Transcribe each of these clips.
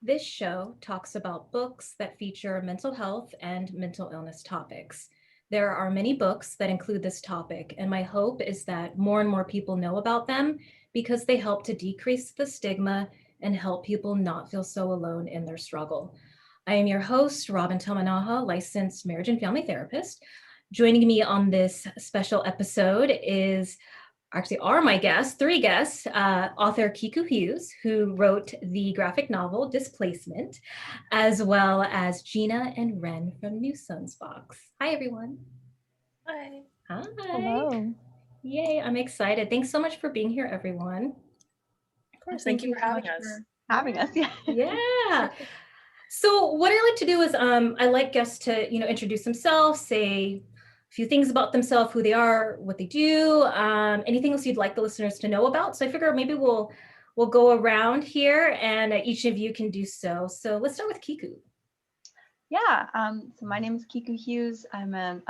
This show talks about books that feature mental health and mental illness topics. There are many books that include this topic, and my hope is that more and more people know about them because they help to decrease the stigma and help people not feel so alone in their struggle. I am your host, Robin Tamanaha, licensed marriage and family therapist. Joining me on this special episode is actually are my guests, three guests, author Kiku Hughes, who wrote the graphic novel Displacement, as well as Gina and Renn from New Sons Box. Hi, everyone. Hi. Hi. Hello. Yay, I'm excited. Thanks so much for being here, everyone. Of course. Thank Thank you you for so having much us. for having us. Yeah. Yeah. So what I like to do is I like guests to, introduce themselves, say a few things about themselves, who they are, what they do, anything else you'd like the listeners to know about. So I figure maybe we'll go around here and each of you can do so. So let's start with Kiku. Yeah. So my name is Kiku Hughes. I'm an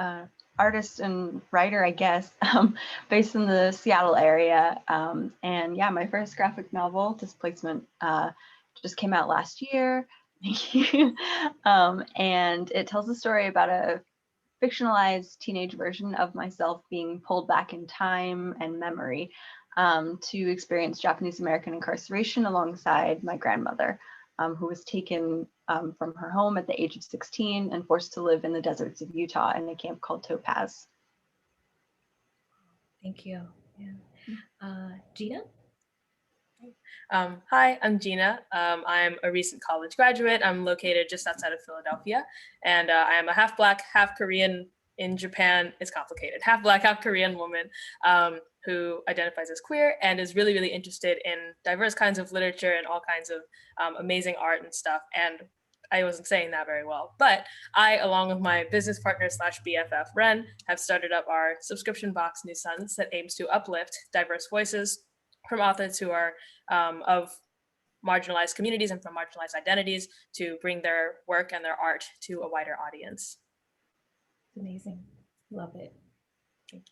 artist and writer, I guess, based in the Seattle area. And yeah, my first graphic novel, Displacement, just came out last year. Thank you. And it tells the story about a fictionalized teenage version of myself being pulled back in time and memory to experience Japanese American incarceration alongside my grandmother, who was taken from her home at the age of 16 and forced to live in the deserts of Utah in a camp called Topaz. Thank you. Yeah. Gina? Hi, I'm Gina. I'm a recent college graduate. I'm located just outside of Philadelphia, and I am a half Black, half Korean in Japan. It's complicated. Half Black, half Korean woman who identifies as queer and is really, really interested in diverse kinds of literature and all kinds of amazing art and stuff. And I wasn't saying that very well, but I, along with my business partner / BFF Renn, have started up our subscription box, New Sons, that aims to uplift diverse voices from authors who are of marginalized communities and from marginalized identities to bring their work and their art to a wider audience. Amazing. Love it. Thank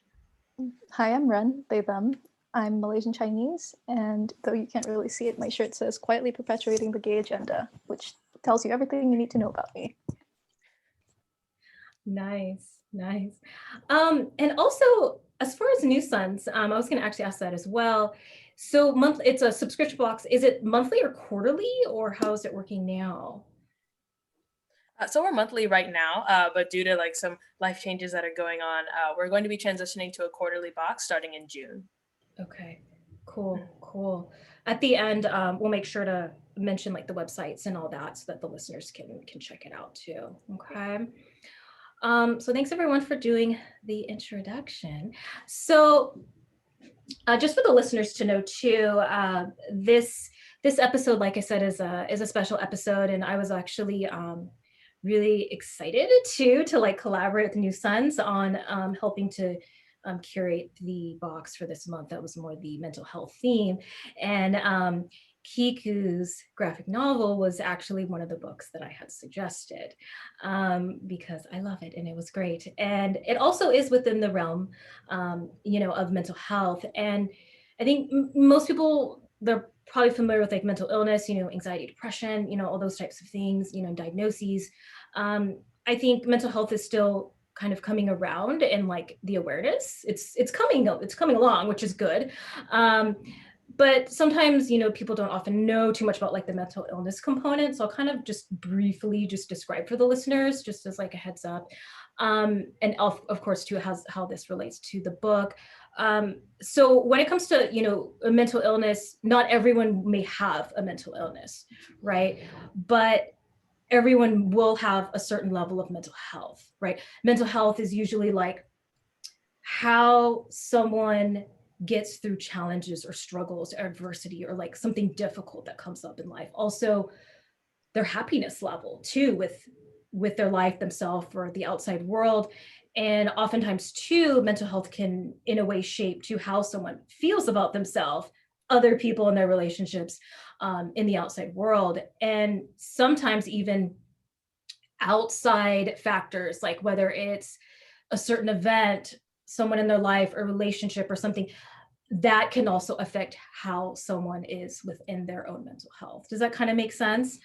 Hi, I'm Renn, they, them. I'm Malaysian Chinese, and though you can't really see it, my shirt says quietly perpetuating the gay agenda, which tells you everything you need to know about me. Nice, nice. And also, as far as New Sons, I was going to actually ask that as well. So it's a subscription box. Is it monthly or quarterly, or how is it working now? So we're monthly right now, but due to like some life changes that are going on, we're going to be transitioning to a quarterly box starting in June. Okay, cool. At the end, we'll make sure to mention like the websites and all that so that the listeners can check it out too. Okay. So thanks everyone for doing the introduction. So just for the listeners to know too, this episode, like I said, is a special episode, and I was actually really excited to like collaborate with New Sons on helping to curate the box for this month. That was more the mental health theme, and Kiku's graphic novel was actually one of the books that I had suggested because I love it and it was great. And it also is within the realm, of mental health. And I think most people, they're probably familiar with like mental illness, anxiety, depression, all those types of things, diagnoses. I think mental health is still kind of coming around and like the awareness it's coming along, which is good. But sometimes people don't often know too much about like the mental illness component, so I'll kind of just briefly just describe for the listeners just as like a heads up, and of course too how this relates to the book. So when it comes to a mental illness, not everyone may have a mental illness, right? But everyone will have a certain level of mental health, right? Mental health is usually like how someone gets through challenges or struggles or adversity or like something difficult that comes up in life. Also, their happiness level too with their life themselves or the outside world. And oftentimes too, mental health can in a way shape to how someone feels about themselves, other people in their relationships, in the outside world, and sometimes even outside factors like whether it's a certain event, someone in their life, a relationship or something, that can also affect how someone is within their own mental health. Does that kind of make sense?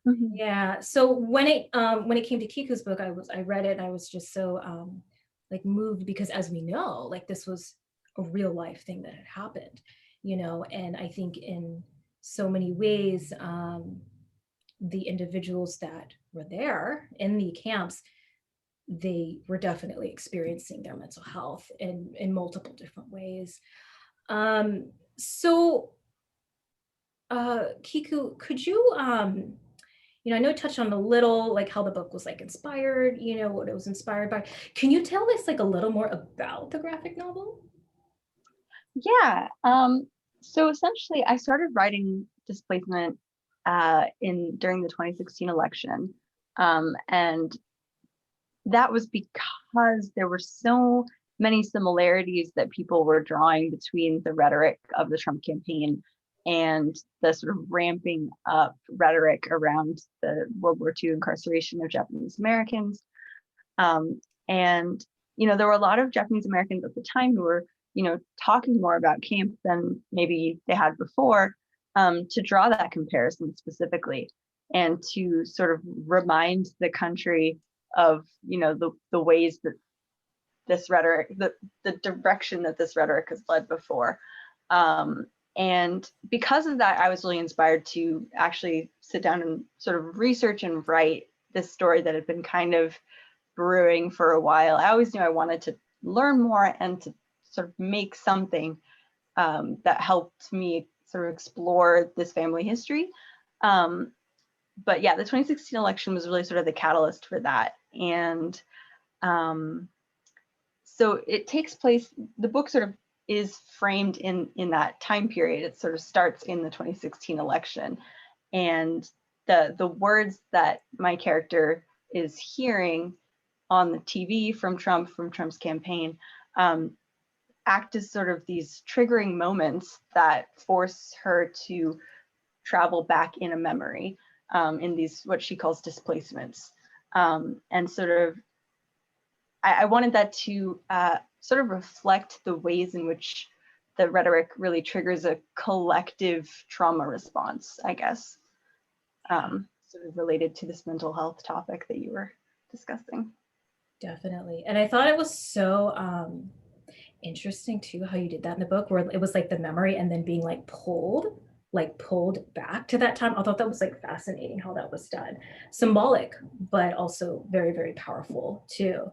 Mhm. Yeah. So when it came to Kiku's book, I read it and I was just so like moved, because as we know, like this was a real life thing that had happened, you know, and I think in so many ways, the individuals that were there in the camps, they were definitely experiencing their mental health in multiple different ways. So Kiku, could you you know, I know you touched on a little like how the book was like inspired, you know, what it was inspired by. Can you tell us like a little more about the graphic novel? Yeah. So essentially, I started writing Displacement in during the 2016 election, and that was because there were so many similarities that people were drawing between the rhetoric of the Trump campaign and the sort of ramping up rhetoric around the World War II incarceration of Japanese Americans. And, you know, there were a lot of Japanese Americans at the time who were, you know, talking more about camp than maybe they had before, to draw that comparison specifically and to sort of remind the country of, you know, the ways that this rhetoric, the direction that this rhetoric has led before. And because of that, I was really inspired to actually sit down and sort of research and write this story that had been kind of brewing for a while. I always knew I wanted to learn more and to sort of make something that helped me sort of explore this family history. But yeah, the 2016 election was really sort of the catalyst for that. And so it takes place, the book sort of is framed in that time period. It sort of starts in the 2016 election. And the words that my character is hearing on the TV from Trump's campaign, act as sort of these triggering moments that force her to travel back in a memory, in these what she calls displacements. And sort of, I wanted that to sort of reflect the ways in which the rhetoric really triggers a collective trauma response, I guess, sort of related to this mental health topic that you were discussing. Definitely. And I thought it was so interesting too how you did that in the book, where it was like the memory and then being like pulled back to that time. I thought that was like fascinating how that was done. Symbolic, but also very, very powerful too.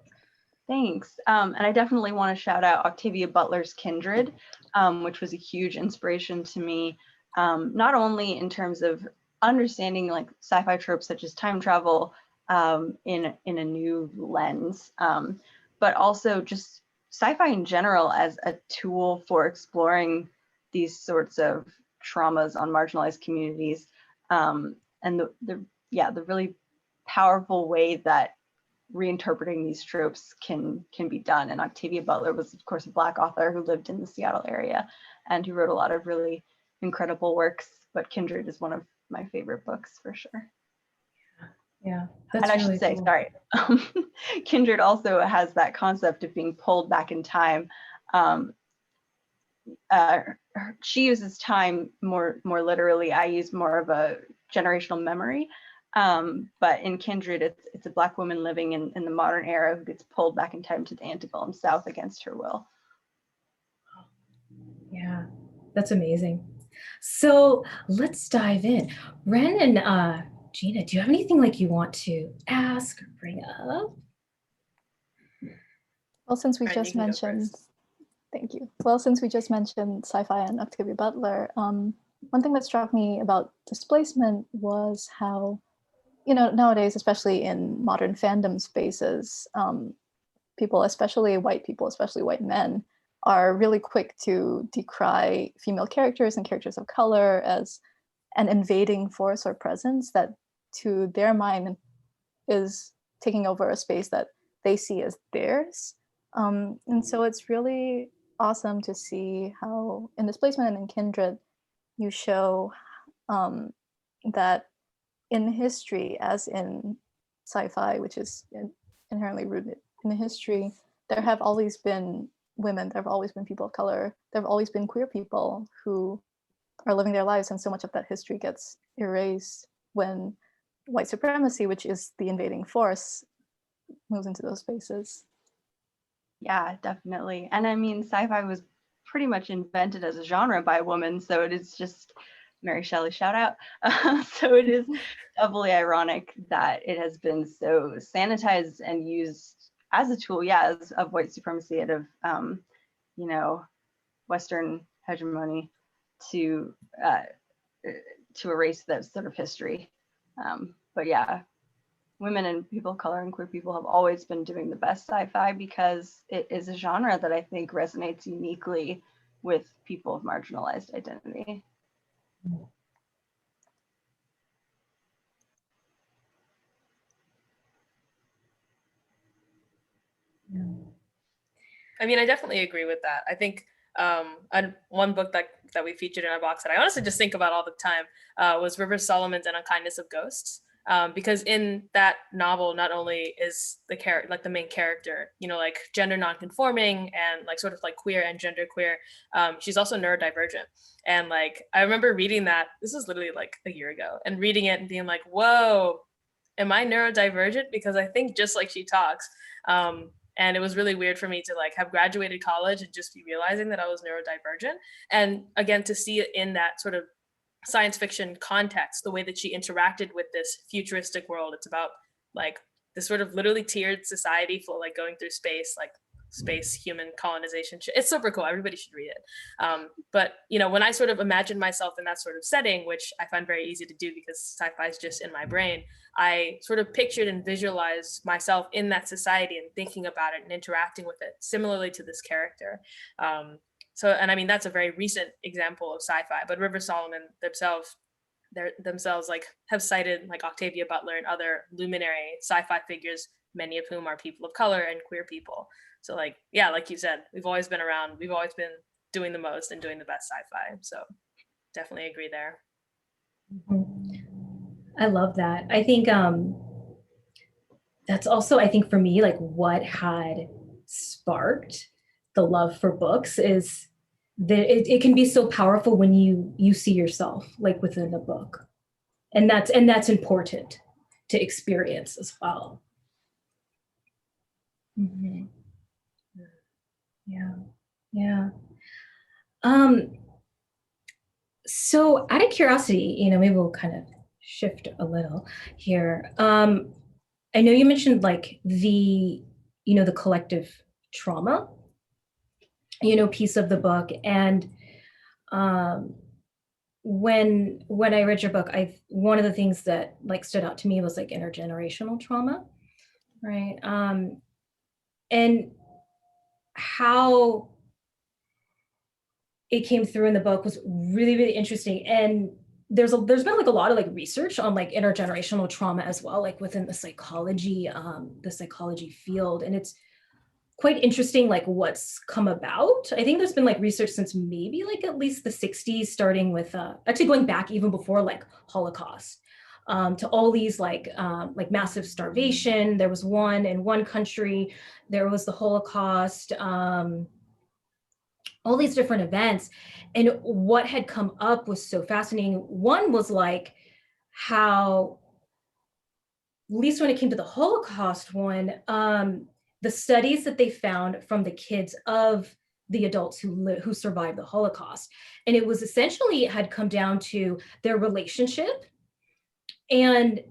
Thanks. And I definitely want to shout out Octavia Butler's Kindred, which was a huge inspiration to me, not only in terms of understanding like sci-fi tropes such as time travel in a new lens, but also just sci-fi in general as a tool for exploring these sorts of traumas on marginalized communities, and the really powerful way that reinterpreting these tropes can be done. And Octavia Butler was, of course, a Black author who lived in the Seattle area and who wrote a lot of really incredible works. But Kindred is one of my favorite books for sure. Yeah, that's and I really should say, cool. sorry, Kindred also has that concept of being pulled back in time. She uses time more literally. I use more of a generational memory. But in Kindred, it's a Black woman living in the modern era who gets pulled back in time to the antebellum South against her will. Yeah, that's amazing. So let's dive in. Renn and Gina, do you have anything like you want to ask or bring up? Well, since we Renn, just you can go mentioned, first. thank you. Well, since we just mentioned sci-fi and Octavia Butler, one thing that struck me about Displacement was how, you know, nowadays, especially in modern fandom spaces, people, especially white men, are really quick to decry female characters and characters of color as an invading force or presence that, to their mind, is taking over a space that they see as theirs. And so it's really awesome to see how in Displacement and in Kindred, you show that in history, as in sci-fi, which is inherently rooted in history, there have always been women, there have always been people of color, there have always been queer people who are living their lives, and so much of that history gets erased when white supremacy, which is the invading force, moves into those spaces. Yeah, definitely. And I mean, sci-fi was pretty much invented as a genre by a woman, so it is just Mary Shelley, shout out. So it is doubly ironic that it has been so sanitized and used as a tool, yeah, of white supremacy and of, you know, Western hegemony to erase that sort of history. But yeah, women and people of color and queer people have always been doing the best sci-fi because it is a genre that I think resonates uniquely with people of marginalized identity. Yeah. I mean, I definitely agree with that. I think one book that we featured in our box that I honestly just think about all the time was River Solomon's And Unkindness of Ghosts. Because in that novel, not only is the character, like the main character, you know, like gender nonconforming and like sort of like queer and genderqueer, she's also neurodivergent. And like, I remember reading that, this is literally like a year ago, and reading it and being like, whoa, am I neurodivergent? Because I think just like she talks. And it was really weird for me to like have graduated college and just be realizing that I was neurodivergent. And again, to see it in that sort of science fiction context, the way that she interacted with this futuristic world. It's about like this sort of literally tiered society for like going through space, like space human colonization. It's super cool. Everybody should read it. But you know, when I sort of imagine myself in that sort of setting, which I find very easy to do because sci-fi is just in my brain, I sort of pictured and visualized myself in that society and thinking about it and interacting with it similarly to this character. So, and I mean, that's a very recent example of sci-fi, but River Solomon themselves like have cited like Octavia Butler and other luminary sci-fi figures, many of whom are people of color and queer people. So like, yeah, like you said, we've always been around, we've always been doing the most and doing the best sci-fi. So definitely agree there. I love that. I think that's also, I think for me, like what had sparked the love for books is that it can be so powerful when you see yourself like within the book. And that's important to experience as well. Mm-hmm. Yeah. Yeah. So out of curiosity, you know, maybe we'll kind of shift a little here. I know you mentioned like the, you know, the collective trauma, you know, piece of the book. And when I read your book, one of the things that like stood out to me was like intergenerational trauma, right? And how it came through in the book was really, really interesting. And there's been like a lot of like research on like intergenerational trauma as well, like within the psychology field. And it's quite interesting, like what's come about. I think there's been like research since maybe like at least the 60s, starting with actually going back even before like Holocaust, to all these like massive starvation. There was one in one country, there was the Holocaust, all these different events. And what had come up was so fascinating. One was like how, at least when it came to the Holocaust one, the studies that they found from the kids of the adults who survived the Holocaust. And it was essentially, it had come down to their relationship and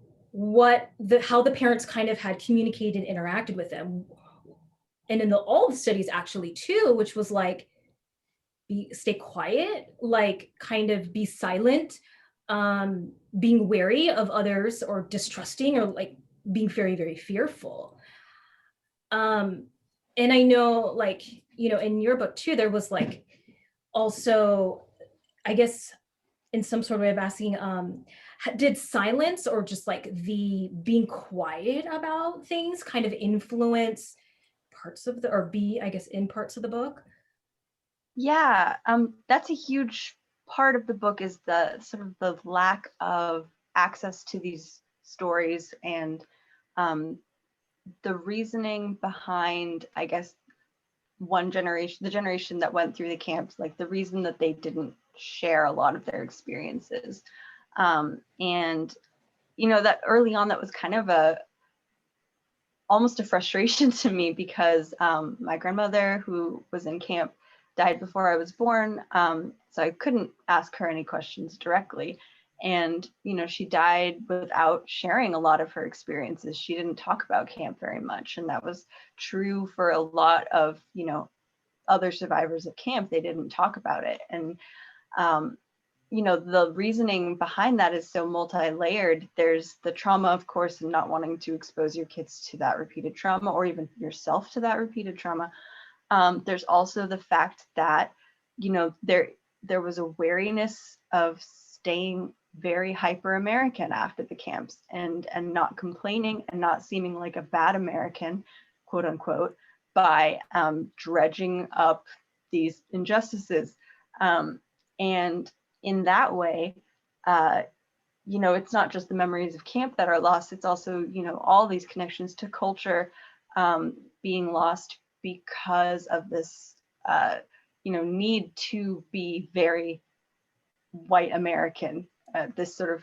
how the parents kind of had communicated and interacted with them. And in all the studies actually too, which was like, stay quiet, like kind of be silent, being wary of others or distrusting or like being very, very fearful. And I know like, you know, in your book too, there was like also, I guess in some sort of way of asking, did silence or just like the being quiet about things kind of influence parts of the, or be, I guess, in parts of the book? Yeah, that's a huge part of the book, is the sort of the lack of access to these stories and the reasoning behind, I guess, one generation, the generation that went through the camps, like the reason that they didn't share a lot of their experiences. And, you know, that early on, that was kind of almost a frustration to me because my grandmother, who was in camp, died before I was born. So I couldn't ask her any questions directly. And, you know, she died without sharing a lot of her experiences. She didn't talk about camp very much. And that was true for a lot of, you know, other survivors of camp. They didn't talk about it. And, you know, the reasoning behind that is so multi-layered. There's the trauma, of course, and not wanting to expose your kids to that repeated trauma, or even yourself to that repeated trauma. There's also the fact that, you know, there was a wariness of staying very hyper American after the camps, and not complaining and not seeming like a bad American, quote unquote, by dredging up these injustices. And in that way, you know, it's not just the memories of camp that are lost, it's also, you know, all these connections to culture being lost because of this, you know, need to be very white American, this sort of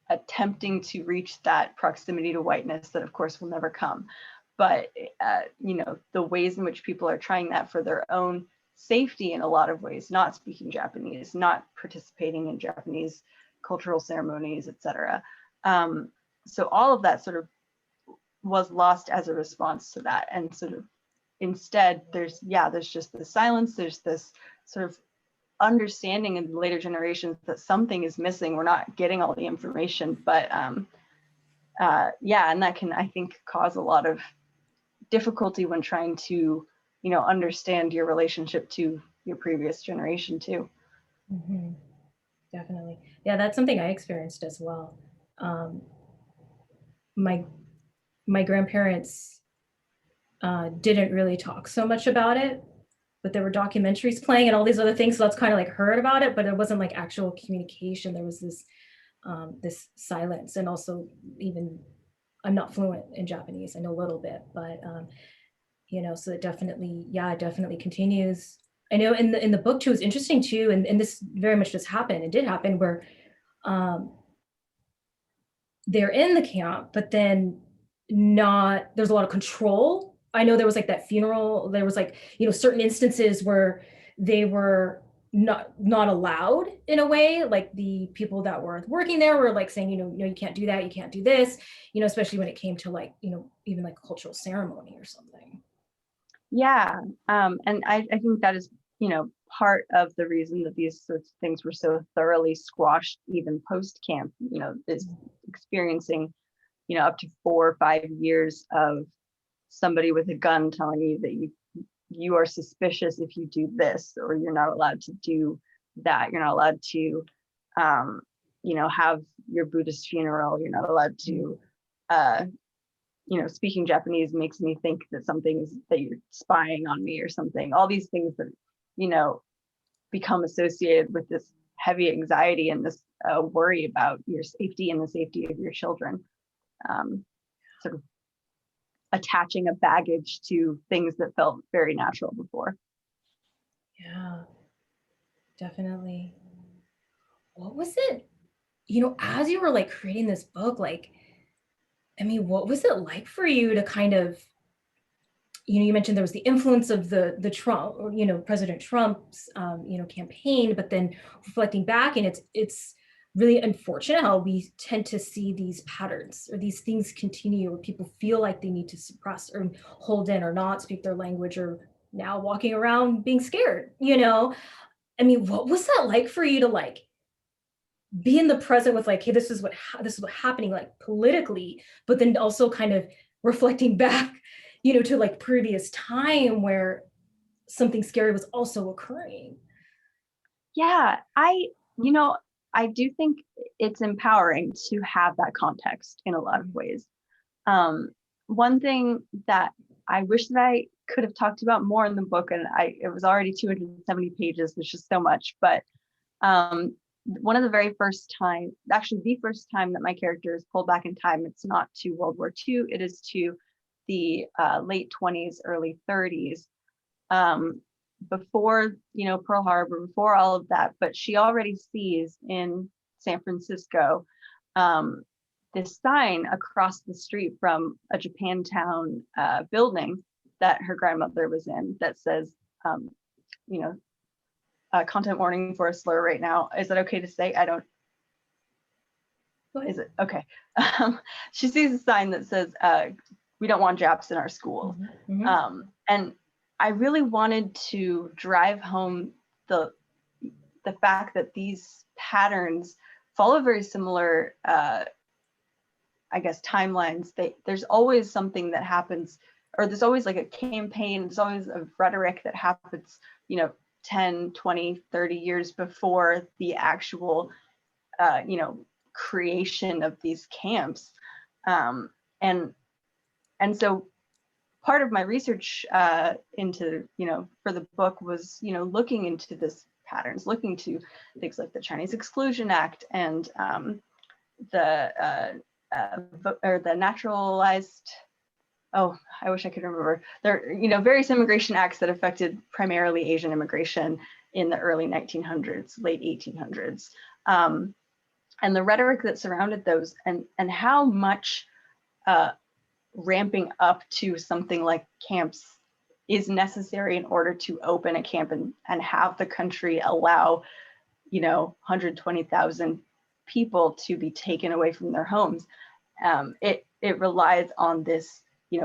attempting to reach that proximity to whiteness that of course will never come. But, you know, the ways in which people are trying that for their own safety in a lot of ways, not speaking Japanese, not participating in Japanese cultural ceremonies, etc. So all of that sort of was lost as a response to that. And sort of instead, there's just this silence, there's this sort of understanding in the later generations that something is missing, we're not getting all the information. But yeah, and that can, I think, cause a lot of difficulty when trying to, you know, understand your relationship to your previous generation too. Mm-hmm. Definitely. Yeah, that's something I experienced as well. My grandparents didn't really talk so much about it, but there were documentaries playing and all these other things. So that's kind of like heard about it, but it wasn't like actual communication. There was this this silence, and also even I'm not fluent in Japanese. I know a little bit, but you know, so it definitely, yeah, it definitely continues. I know in the book too, it's interesting too, and this very much just happened. It did happen where they're in the camp, but then not, there's a lot of control. I know there was like that funeral, there was like, you know, certain instances where they were not allowed in a way, like the people that were working there were like saying, you know, no, you can't do that, you can't do this, you know, especially when it came to like, you know, even like a cultural ceremony or something. Yeah, and I think that is, you know, part of the reason that these sorts of things were so thoroughly squashed even post-camp, you know, is experiencing, you know, up to 4 or 5 years of somebody with a gun telling you that you are suspicious if you do this, or you're not allowed to do that, you're not allowed to, you know, have your Buddhist funeral, you're not allowed to, you know, speaking Japanese makes me think that that you're spying on me or something. All these things that, you know, become associated with this heavy anxiety and this worry about your safety and the safety of your children. Sort of attaching a baggage to things that felt very natural before. Yeah, definitely. What was it, you know, as you were like creating this book, like, I mean, what was it like for you to kind of, you know, you mentioned there was the influence of the Trump, or, you know, President Trump's, you know, campaign, but then reflecting back, and it's really unfortunate how we tend to see these patterns or these things continue, where people feel like they need to suppress or hold in or not speak their language, or now walking around being scared, you know? I mean, what was that like for you to like be in the present with like, hey, this is what happening like politically, but then also kind of reflecting back, you know, to like previous time where something scary was also occurring? Yeah, you know, I do think it's empowering to have that context in a lot of ways. One thing that I wish that I could have talked about more in the book, and it was already 270 pages, which is so much, but one of the very first time, actually the first time that my character is pulled back in time, it's not to World War II, it is to the late 20s, early 30s. before, Pearl Harbor, before all of that, but she already sees in San Francisco this sign across the street from a Japantown building that her grandmother was in that says, content warning for a slur right now. Is that okay to say? I don't. Is it okay? She sees a sign that says, "We don't want Japs in our schools," and I really wanted to drive home the fact that these patterns follow very similar, timelines. There's always something that happens, or there's always like a campaign, there's always a rhetoric that happens, 10, 20, 30 years before the actual, creation of these camps. And so part of my research into, for the book was, looking into this patterns, looking to things like the Chinese Exclusion Act and the naturalized, I wish I could remember. There, various immigration acts that affected primarily Asian immigration in the early 1900s, late 1800s. And the rhetoric that surrounded those and how much ramping up to something like camps is necessary in order to open a camp and have the country allow, 120,000 people to be taken away from their homes. It relies on this,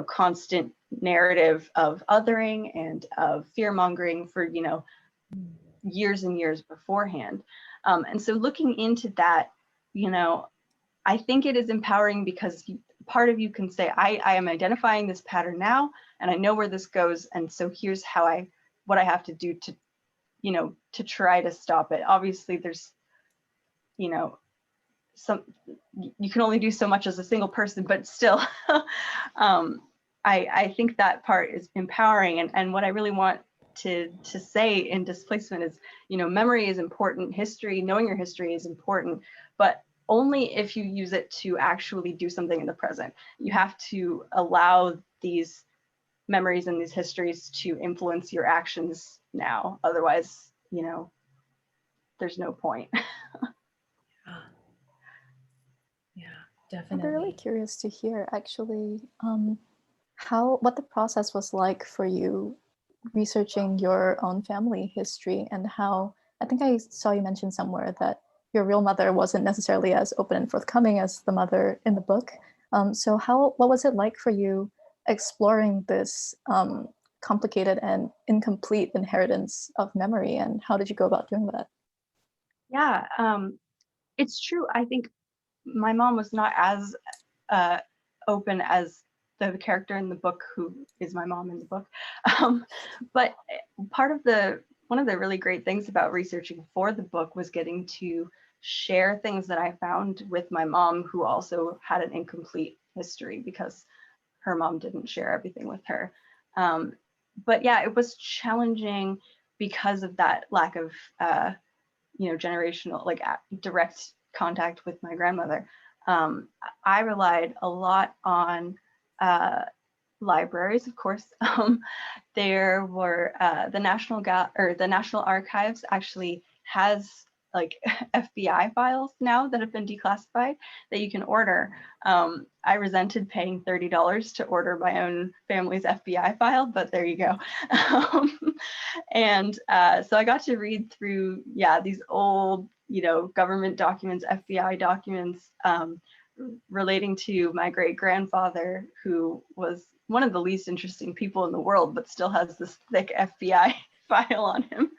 constant narrative of othering and of fear mongering for, years and years beforehand. And so looking into that, I think it is empowering because part of you can say, I am identifying this pattern now, and I know where this goes. And so here's what I have to do to, to try to stop it. Obviously there's, you can only do so much as a single person, but still, I think that part is empowering. And what I really want to say in Displacement is, memory is important, history, knowing your history is important, but only if you use it to actually do something in the present. You have to allow these memories and these histories to influence your actions now. Otherwise, there's no point. Yeah, definitely. I'm really curious to hear actually what the process was like for you researching your own family history, and how, I think I saw you mention somewhere that your real mother wasn't necessarily as open and forthcoming as the mother in the book. So what was it like for you exploring this complicated and incomplete inheritance of memory, and how did you go about doing that? Yeah, it's true. I think my mom was not as open as the character in the book, who is my mom in the book. But one of the really great things about researching for the book was getting to share things that I found with my mom, who also had an incomplete history because her mom didn't share everything with her. But yeah, it was challenging because of that lack of, generational, like direct contact with my grandmother. I relied a lot on libraries, of course. There were the National Archives actually has like FBI files now that have been declassified that you can order. I resented paying $30 to order my own family's FBI file, but there you go. And so I got to read through, these old, government documents, FBI documents, relating to my great grandfather, who was one of the least interesting people in the world, but still has this thick FBI file on him.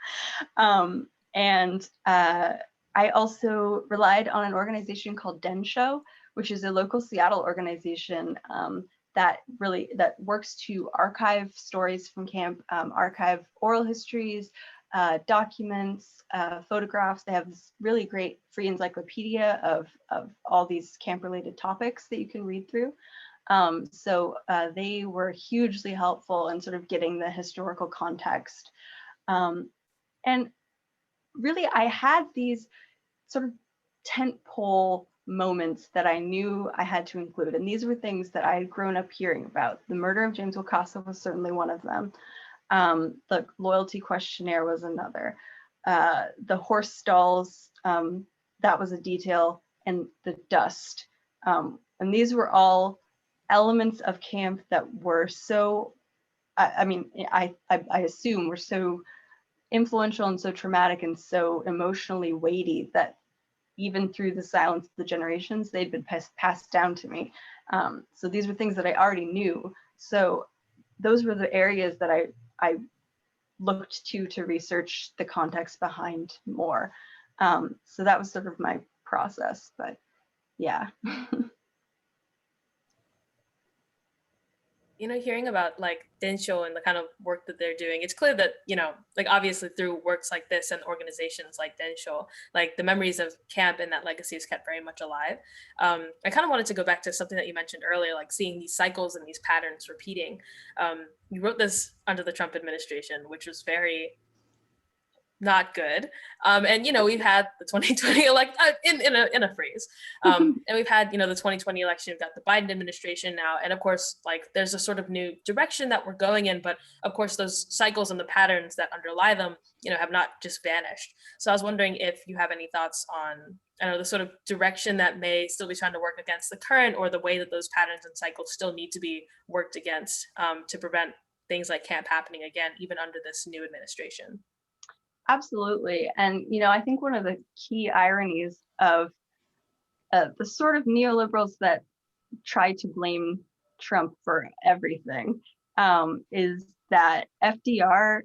And I also relied on an organization called Densho, which is a local Seattle organization that works to archive stories from camp, archive oral histories, documents, photographs. They have this really great free encyclopedia of all these camp-related topics that you can read through. So they were hugely helpful in sort of getting the historical context. And really, I had these sort of tentpole moments that I knew I had to include. And these were things that I had grown up hearing about. The murder of James Wakasa was certainly one of them. The loyalty questionnaire was another. The horse stalls, that was a detail, and the dust. And these were all elements of camp that were so, I assume were so influential and so traumatic and so emotionally weighty that even through the silence of the generations, they'd been passed down to me. So these were things that I already knew. So those were the areas that I looked to research the context behind more. So that was sort of my process, but yeah. You know, hearing about like Densho and the kind of work that they're doing, it's clear that, you know, like obviously through works like this and organizations like Densho, like the memories of camp and that legacy is kept very much alive. I kind of wanted to go back to something that you mentioned earlier, like seeing these cycles and these patterns repeating. You wrote this under the Trump administration, which was very not good. And, you know, we've had the 2020 elect in a phrase. And we've had, you know, the 2020 election, we've got the Biden administration now. And of course, like there's a sort of new direction that we're going in, but of course those cycles and the patterns that underlie them, you know, have not just vanished. So I was wondering if you have any thoughts on, I don't know, the sort of direction that may still be trying to work against the current, or the way that those patterns and cycles still need to be worked against to prevent things like camp happening again, even under this new administration. Absolutely. And, you know, I think one of the key ironies of the sort of neoliberals that try to blame Trump for everything is that FDR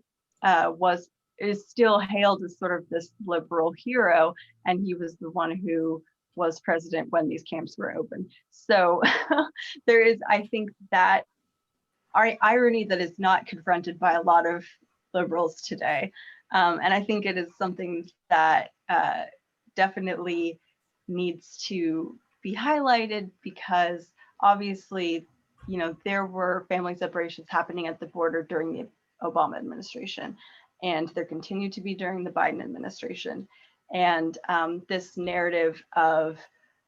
is still hailed as sort of this liberal hero, and he was the one who was president when these camps were open. So there is, I think, that irony that is not confronted by a lot of liberals today. And I think it is something that definitely needs to be highlighted, because obviously, you know, there were family separations happening at the border during the Obama administration, and there continue to be during the Biden administration. And this narrative of,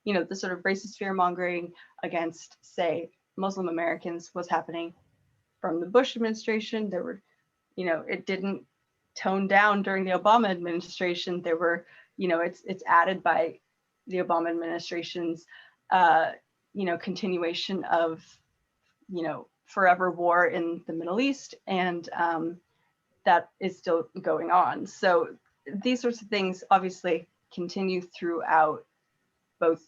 you know, the sort of racist fear mongering against, say, Muslim Americans was happening from the Bush administration. There were, you know, it didn't tone down during the Obama administration. There were, you know, it's added by the Obama administration's, you know, continuation of, you know, forever war in the Middle East, and that is still going on. So these sorts of things obviously continue throughout both,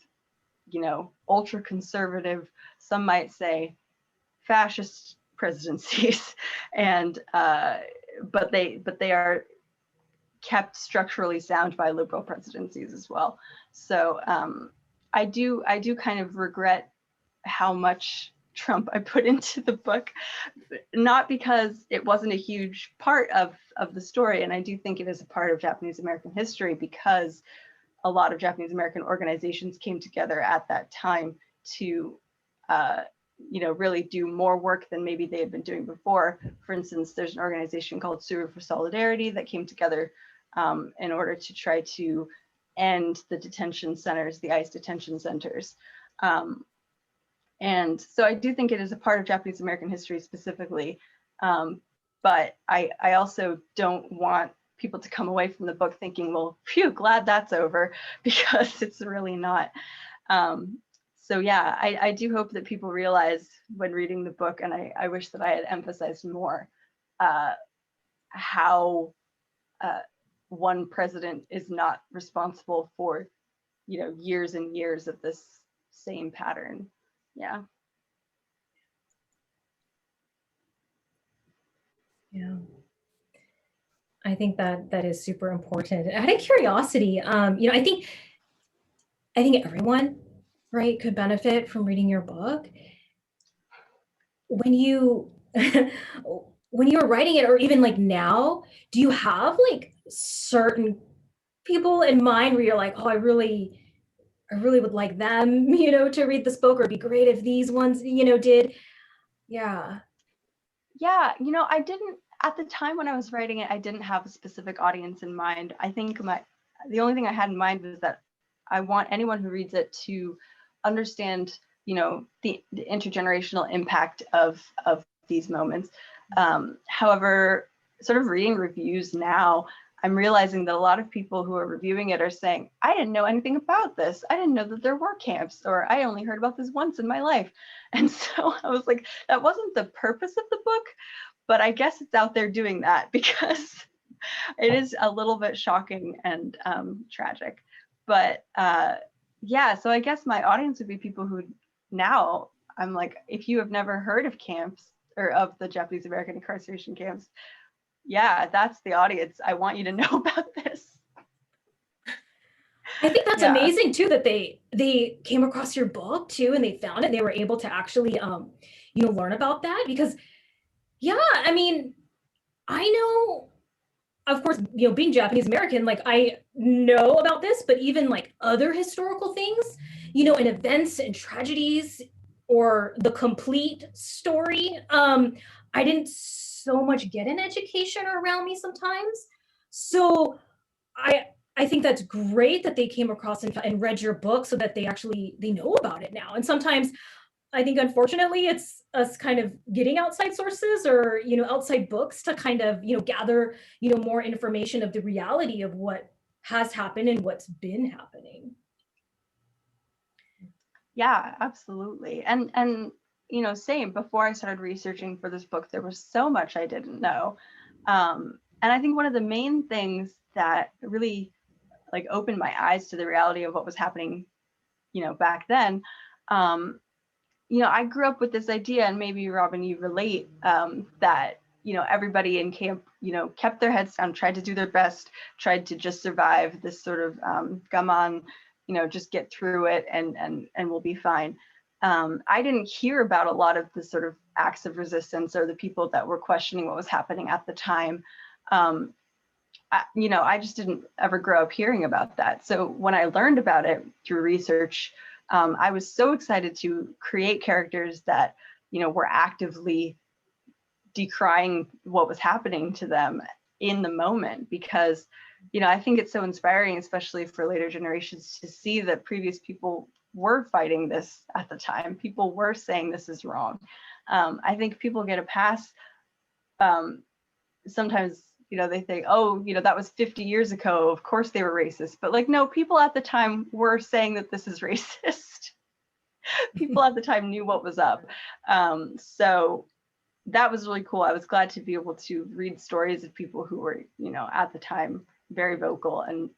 you know, ultra conservative, some might say fascist presidencies, and but they are kept structurally sound by liberal presidencies as well. So I do kind of regret how much Trump I put into the book, not because it wasn't a huge part of the story, and I do think it is a part of Japanese American history, because a lot of Japanese American organizations came together at that time to you know, really do more work than maybe they had been doing before. For instance, there's an organization called Suru for Solidarity that came together in order to try to end the detention centers, the ICE detention centers. And so I do think it is a part of Japanese American history specifically, but I also don't want people to come away from the book thinking, well, phew, glad that's over, because it's really not. So yeah, I do hope that people realize when reading the book, and I wish that I had emphasized more, how one president is not responsible for, you know, years and years of this same pattern. Yeah. Yeah. I think that is super important. Out of curiosity, you know, I think everyone, right, could benefit from reading your book. When you when you were writing it, or even like now, do you have like certain people in mind where you're like, oh, I really would like them, you know, to read this book, or it'd be great if these ones, you know, did. Yeah. Yeah, you know, I didn't, at the time when I was writing it, I didn't have a specific audience in mind. I think the only thing I had in mind was that I want anyone who reads it to understand, you know, the intergenerational impact of these moments. However, sort of reading reviews now, I'm realizing that a lot of people who are reviewing it are saying, I didn't know anything about this. I didn't know that there were camps, or I only heard about this once in my life. And so I was like, that wasn't the purpose of the book, but I guess it's out there doing that because it is a little bit shocking and tragic. But yeah, so I guess my audience would be people who now, I'm like, if you have never heard of camps or of the Japanese American incarceration camps, yeah, that's the audience. I want you to know about this. I think that's amazing too, that they came across your book too, and they found it, and they were able to actually learn about that. Because yeah, I mean, I know, of course, being Japanese American, like I know about this, but even like other historical things, and events and tragedies, or the complete story, I didn't so much get an education around me sometimes. So I think that's great that they came across and read your book, so that they know about it now. And sometimes I think, unfortunately, it's us kind of getting outside sources, or outside books, to kind of gather more information of the reality of what has happened and what's been happening. Yeah, absolutely. And same, before I started researching for this book, there was so much I didn't know. And I think one of the main things that really like opened my eyes to the reality of what was happening, back then, I grew up with this idea, and maybe Robin, you relate, that everybody in camp kept their heads down, tried to do their best, tried to just survive this sort of gaman, just get through it, and we'll be fine. I didn't hear about a lot of the sort of acts of resistance, or the people that were questioning what was happening at the time. I just didn't ever grow up hearing about that. So when I learned about it through research, I was so excited to create characters that, were actively decrying what was happening to them in the moment, because, I think it's so inspiring, especially for later generations, to see that previous people were fighting this at the time. People were saying this is wrong. I think people get a pass. Sometimes, they think, oh, that was 50 years ago. Of course they were racist. But like, no, people at the time were saying that this is racist. People at the time knew what was up. So that was really cool. I was glad to be able to read stories of people who were, at the time very vocal and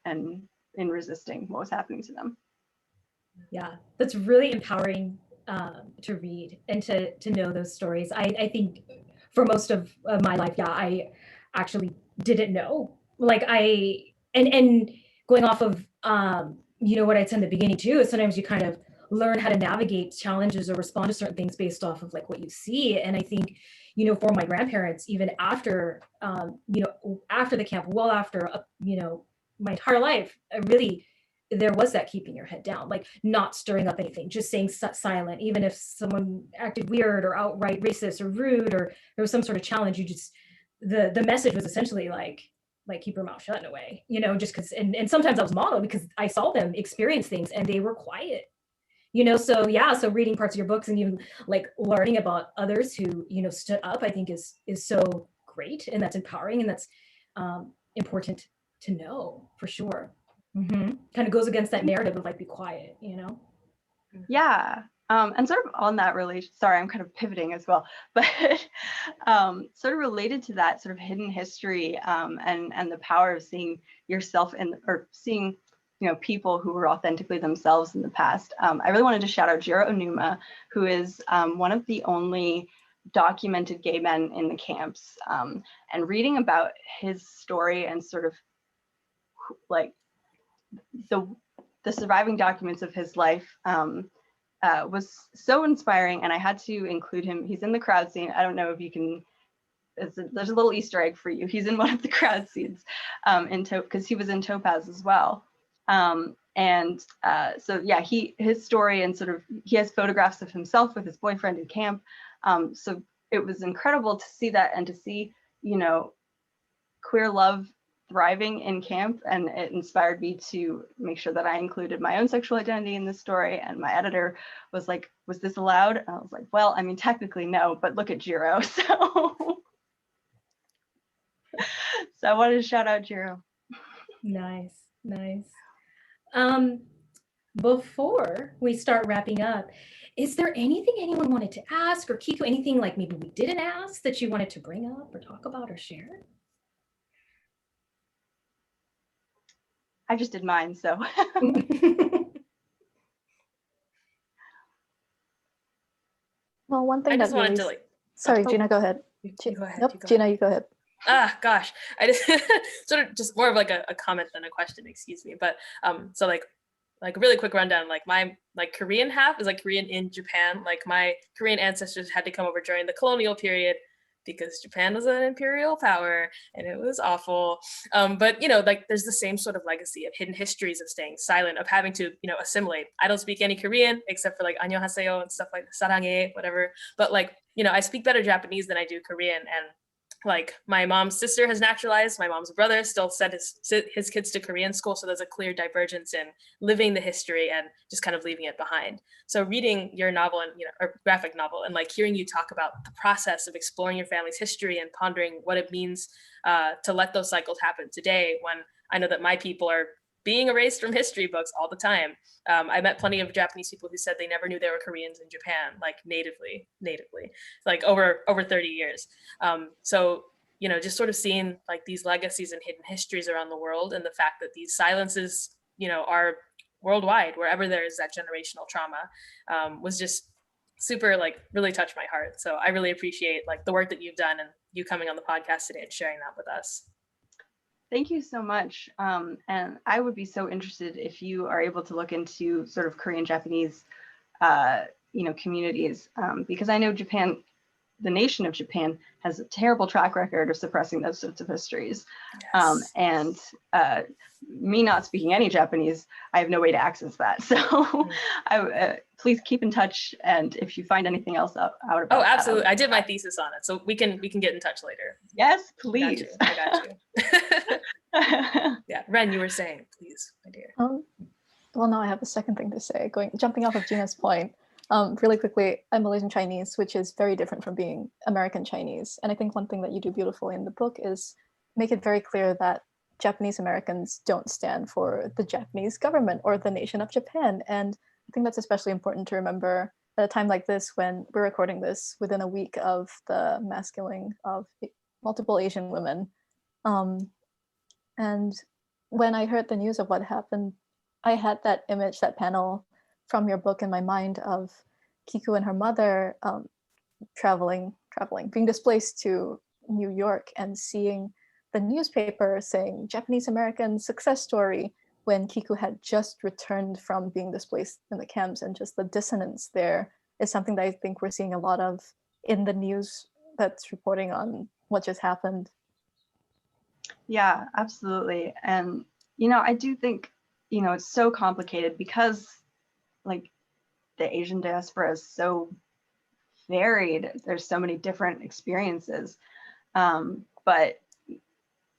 in resisting what was happening to them. Yeah, that's really empowering to read and to know those stories. I think for most of my life, yeah, I actually didn't know. Like and going off of what I'd said in the beginning too, is sometimes you kind of learn how to navigate challenges or respond to certain things based off of like what you see. And I think, for my grandparents, even after after the camp, well after my entire life, there was that keeping your head down, like not stirring up anything, just staying silent, even if someone acted weird or outright racist or rude, or there was some sort of challenge. You just, the message was essentially like keep your mouth shut in a way, just because, and sometimes I was modeled because I saw them experience things and they were quiet, so yeah, so reading parts of your books and even like learning about others who stood up, I think is so great, and that's empowering, and that's important to know for sure. Mm-hmm. Kind of goes against that narrative of like, be quiet, Yeah. And sort of on that relation, sorry, I'm kind of pivoting as well, but sort of related to that sort of hidden history, and the power of seeing yourself or seeing, people who were authentically themselves in the past. I really wanted to shout out Jiro Onuma, who is one of the only documented gay men in the camps, and reading about his story and sort of like the surviving documents of his life was so inspiring, and I had to include him. He's in the crowd scene. I don't know if you can, there's a little Easter egg for you. He's in one of the crowd scenes because he was in Topaz as well. So yeah, his story, and sort of, he has photographs of himself with his boyfriend in camp. So it was incredible to see that, and to see, queer love thriving in camp, and it inspired me to make sure that I included my own sexual identity in this story. And my editor was like, was this allowed? And I was like, well, I mean, technically no, but look at Jiro. So So I wanted to shout out Jiro. Nice, nice. Before we start wrapping up, is there anything anyone wanted to ask, or Kiku, anything like maybe we didn't ask that you wanted to bring up or talk about or share? I just did mine, so. Well, one thing I that just wanted really... to like. Sorry, oh, Gina, go ahead. you go ahead. Nope, you go Gina, ahead. you go ahead. Gosh, I just sort of just more of like a comment than a question, excuse me. But so like a really quick rundown, like my like Korean half is like Korean in Japan. Like my Korean ancestors had to come over during the colonial period because Japan was an imperial power and it was awful. But you know, like there's the same sort of legacy of hidden histories of staying silent, of having to, you know, assimilate. I don't speak any Korean except for like 안녕하세요 and stuff like 사랑해, whatever. But like, you know, I speak better Japanese than I do Korean. And like my mom's sister has naturalized, my mom's brother still sent his kids to Korean school, so there's a clear divergence in living the history and just kind of leaving it behind. So reading your novel and, you know, or graphic novel, and like hearing you talk about the process of exploring your family's history and pondering what it means to let those cycles happen today, when I know that my people are being erased from history books all the time. I met plenty of Japanese people who said they never knew there were Koreans in Japan, like natively, like over 30 years. So, you know, just sort of seeing like these legacies and hidden histories around the world, and the fact that these silences, you know, are worldwide, wherever there is that generational trauma, was just super, like really touched my heart. So I really appreciate like the work that you've done and you coming on the podcast today and sharing that with us. Thank you so much. And I would be so interested if you are able to look into sort of Korean Japanese, you know, communities, because I know Japan, the nation of Japan, has a terrible track record of suppressing those sorts of histories. Yes. And me not speaking any Japanese, I have no way to access that. So please keep in touch. And if you find anything else out about oh, absolutely. that, I did my thesis on it. So we can get in touch later. yes, please. I got you. Yeah, Renn, you were saying, please, my dear. Well, now I have a second thing to say. Jumping off of Gina's point, really quickly, I'm Malaysian Chinese, which is very different from being American Chinese. And I think one thing that you do beautifully in the book is make it very clear that Japanese Americans don't stand for the Japanese government or the nation of Japan. And I think that's especially important to remember at a time like this, when we're recording this within a week of the mass killing of multiple Asian women. And when I heard the news of what happened, I had that image, that panel from your book in my mind of Kiku and her mother traveling, being displaced to New York and seeing the newspaper saying Japanese American success story when Kiku had just returned from being displaced in the camps. And just the dissonance there is something that I think we're seeing a lot of in the news that's reporting on what just happened. Yeah, absolutely. And, you know, I do think, you know, it's so complicated because like the Asian diaspora is so varied. There's so many different experiences. But,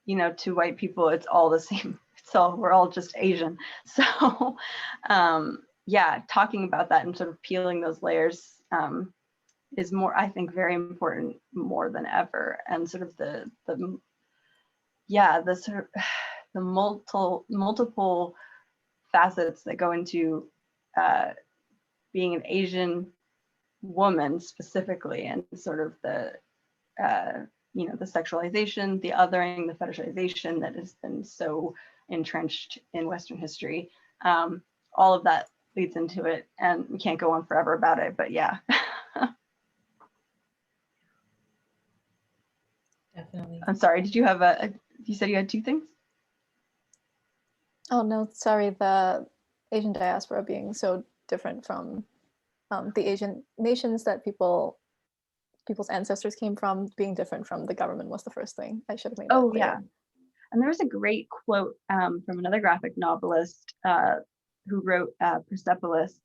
you know, to white people, it's all the same. We're all just Asian. So yeah, talking about that and sort of peeling those layers is more, I think, very important more than ever. And sort of the sort of the multiple facets that go into being an Asian woman specifically, and sort of the you know, the sexualization, the othering, the fetishization that has been so entrenched in Western history. All of that leads into it, and we can't go on forever about it, but yeah. Definitely. I'm sorry, did you have you said you had two things? Oh no, sorry, the Asian diaspora being so different from the Asian nations that people's ancestors came from, being different from the government was the first thing. I should have made that clear. Yeah. And there's a great quote from another graphic novelist who wrote Persepolis,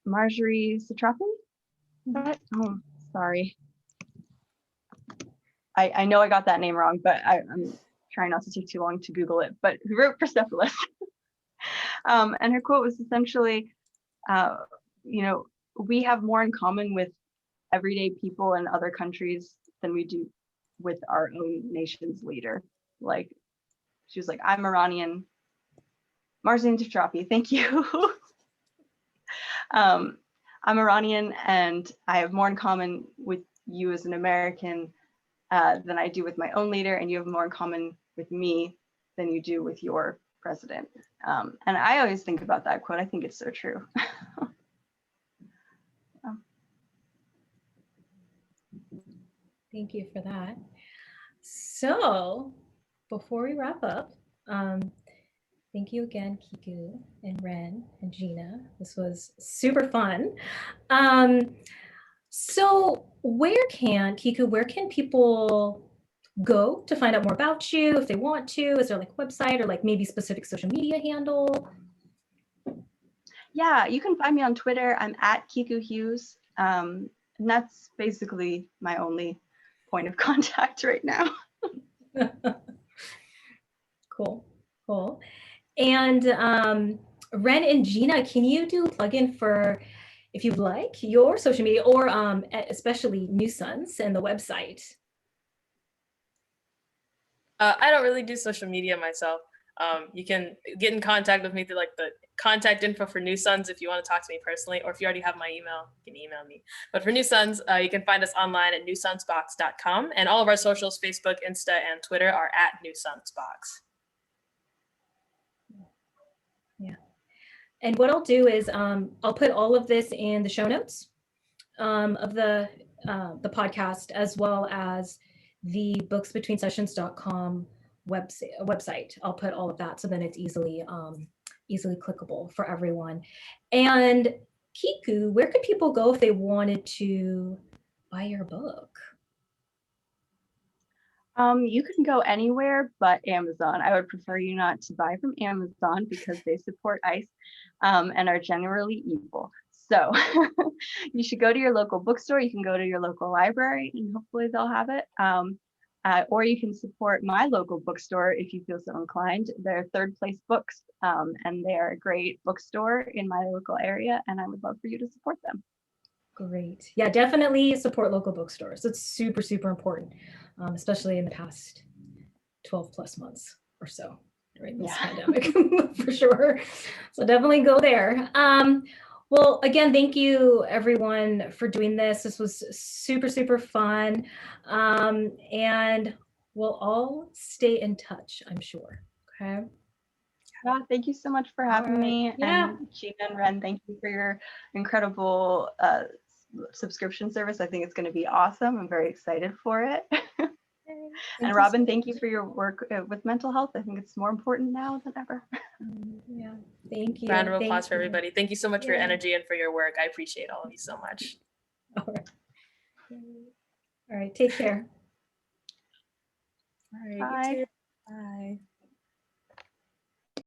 Marjorie Satrapi? Oh, sorry. I know I got that name wrong, but I'm trying not to take too long to Google it, but who wrote Persepolis? And her quote was essentially, you know, we have more in common with everyday people in other countries than we do with our own nation's leader. Like, she was like, I'm Iranian. Marzin Titrapi, thank you. I'm Iranian, and I have more in common with you as an American than I do with my own leader, and you have more in common with me than you do with your president. And I always think about that quote. I think it's so true. Thank you for that. So before we wrap up, thank you again, Kiku and Renn and Gina. This was super fun. So Kiku, where can people go to find out more about you if they want to? Is there like a website or like maybe specific social media handle? Yeah, you can find me on Twitter. I'm at Kiku Hughes. And that's basically my only point of contact right now. Cool. And Renn and Gina, can you do a plug-in for, if you'd like, your social media, or especially New Sons and the website? I don't really do social media myself. You can get in contact with me through like the contact info for New Sons if you want to talk to me personally, or if you already have my email, you can email me. But for New Sons, you can find us online at newsonsbox.com, and all of our socials, Facebook, Insta, and Twitter, are at New Sons Box. Yeah. And what I'll do is I'll put all of this in the show notes of the podcast, as well as the booksbetweensessions.com website. I'll put all of that so then it's easily clickable for everyone. And Kiku, where could people go if they wanted to buy your book? You can go anywhere but Amazon. I would prefer you not to buy from Amazon because they support ICE and are generally evil. So you should go to your local bookstore. You can go to your local library and hopefully they'll have it. Or you can support my local bookstore if you feel so inclined. They're Third Place Books, and they are a great bookstore in my local area, and I would love for you to support them. Great. Yeah, definitely support local bookstores. It's super, super important, especially in the past 12 plus months or so during this pandemic, for sure. So definitely go there. Well, again, thank you everyone for doing this. This was super, super fun. And we'll all stay in touch, I'm sure. Okay. Yeah, thank you so much for having me. Yeah. And Gina and Renn, thank you for your incredible subscription service. I think it's going to be awesome. I'm very excited for it. And Robin, thank you for your work with mental health. I think it's more important now than ever. Yeah, thank you. Round of applause for everybody. Thank you so much for your energy and for your work. I appreciate all of you so much. All right, take care. All right, Bye. you too. Bye.